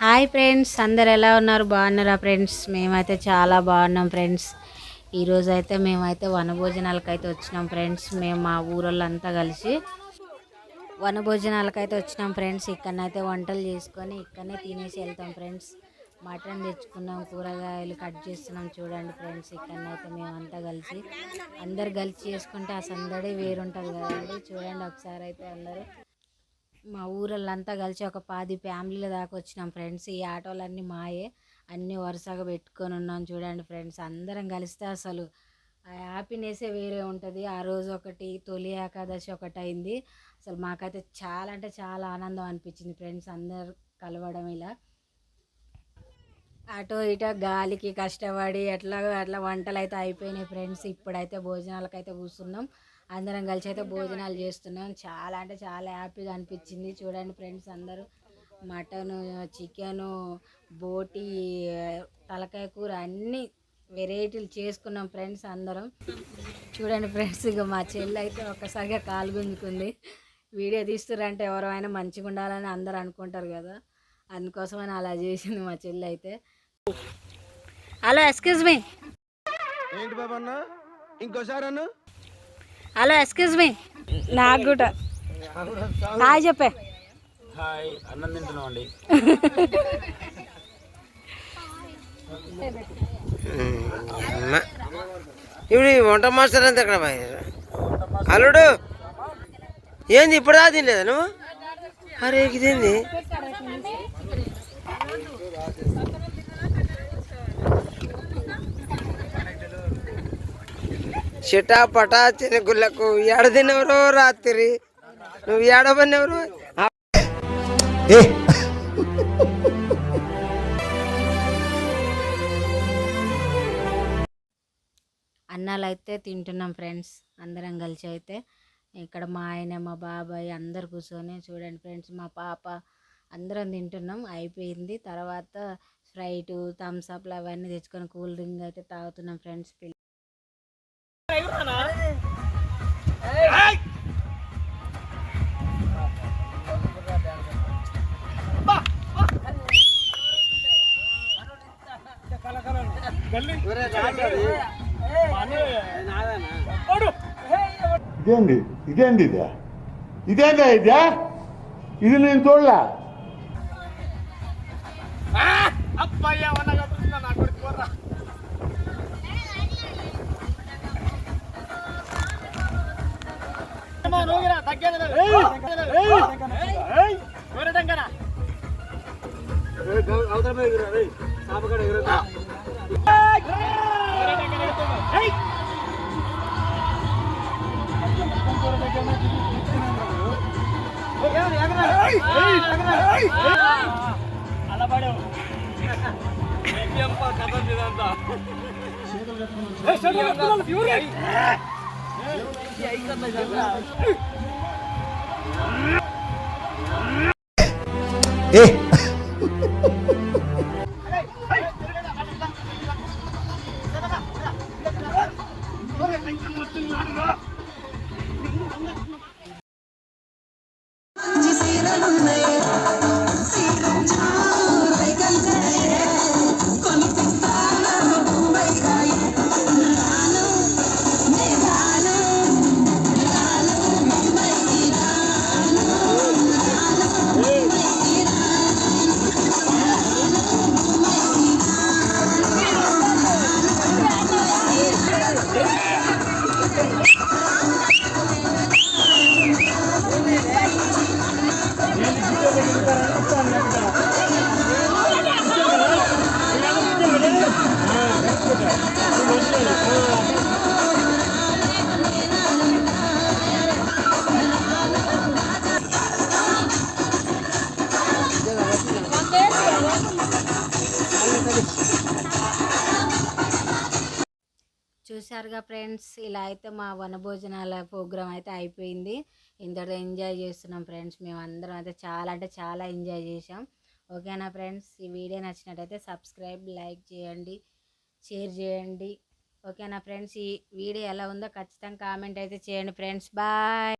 Hi friends, అందరు ఎలా ఉన్నారు? బాగున్నారా ఫ్రెండ్స్? మేమైతే చాలా బాగున్నాం ఫ్రెండ్స్. ఈరోజు అయితే మేమైతే వనభోజనాలకైతే వచ్చినాం ఫ్రెండ్స్. మేము మా ఊరోళ్ళంతా కలిసి వనభోజనాలకైతే వచ్చినాం ఫ్రెండ్స్. ఇక్కడనైతే వంటలు చేసుకొని ఇక్కడనే తినేసి వెళ్తాం ఫ్రెండ్స్. మటన్ తెచ్చుకున్నాం, కూరగాయలు కట్ చేస్తున్నాం. చూడండి ఫ్రెండ్స్, ఇక్కడనైతే మేమంతా కలిసి అందరు కలిసి చేసుకుంటే ఆ సందడి వేరుంటుంది కదండి. చూడండి ఒకసారి అయితే అందరూ మా ఊరళ్ళంతా కలిసి ఒక 10 ఫ్యామిలీల దాకా వచ్చినాం ఫ్రెండ్స్. ఈ ఆటోలన్నీ మాయే, అన్నీ వరుసగా పెట్టుకొని ఉన్నాం. చూడండి ఫ్రెండ్స్, అందరం కలిస్తే అసలు ఆ హ్యాపీనెస్సే వేరే ఉంటుంది. ఆ రోజు ఒకటి తొలి ఏకాదశి ఒకటి అయింది. అసలు మాకైతే చాలా అంటే చాలా ఆనందం అనిపించింది ఫ్రెండ్స్, అందరు కలవడం ఇలా. అటో ఇటో గాలికి కష్టపడి ఎట్లాగో అట్లా వంటలు అయితే అయిపోయినాయి ఫ్రెండ్స్. ఇప్పుడైతే భోజనాలకైతే కూర్చున్నాం. అందరం కలిసి అయితే భోజనాలు చేస్తున్నాం. చాలా అంటే చాలా హ్యాపీగా అనిపించింది. చూడండి ఫ్రెండ్స్, అందరూ మటను, చికెను, బోటి, తలకాయ కూర అన్నీ వెరైటీలు చేసుకున్నాం ఫ్రెండ్స్ అందరం. చూడండి ఫ్రెండ్స్, ఇక మా చెల్లి అయితే ఒక్కసారిగా కాలు గుంజుకుంది. వీడియో తీస్తురంటే ఎవరైనా మంచిగా ఉండాలని అందరు అనుకుంటారు కదా, అందుకోసమని అలా చేసింది మా చెల్లి అయితే. Hello, excuse me. ఏంటి బాబు అన్న, ఇంకోసారి అన్న. Hello, excuse me. నాకు కూడా హాయ్ చెప్పే. హాయ్, అన్నం తింటున్నాం అండి. ఇప్పుడు వంట మాస్టర్ అంతా ఎక్కడ అల్లుడు ఏంది ఇప్పుడు దా తినలేదా నువ్వు? అరే ఇదేంది? చిటా పటా చిన్నగుళ్ళకు ఏడ తిన్నవరు రాత్రి? నువ్వు ఏడబడినవరు? అన్నాలు అయితే తింటున్నాం ఫ్రెండ్స్, అందరం కలిసి అయితే. ఇక్కడ మా ఆయన, మా బాబాయ్ అందరు కూర్చొని చూడండి ఫ్రెండ్స్, మా పాప అందరం తింటున్నాం. అయిపోయింది. తర్వాత స్ప్రైటు, థమ్స్అప్లు అవన్నీ తెచ్చుకొని కూల్ డ్రింక్ అయితే తాగుతున్నాం ఫ్రెండ్స్. ఇదేంది ఇదేంది ఇదే ఇదేందా ఇదే ఇది నేను చూడలే. చూశారుగా ఫ్రెండ్స్, ఇలా అయితే మా వనభోజనాల ప్రోగ్రాం అయితే అయిపోయింది. ఇంతటితో ఎంజాయ్ చేస్తున్నాం ఫ్రెండ్స్. మేము అందరం అయితే చాలా అంటే చాలా ఎంజాయ్ చేసాం. ఓకేనా ఫ్రెండ్స్, ఈ వీడియో నచ్చినట్టయితే సబ్స్క్రైబ్, లైక్ చేయండి, షేర్ చేయండి. ఓకేనా ఫ్రెండ్స్, ఈ వీడియో ఎలా ఉందో ఖచ్చితంగా కామెంట్ అయితే చేయండి ఫ్రెండ్స్. బాయ్.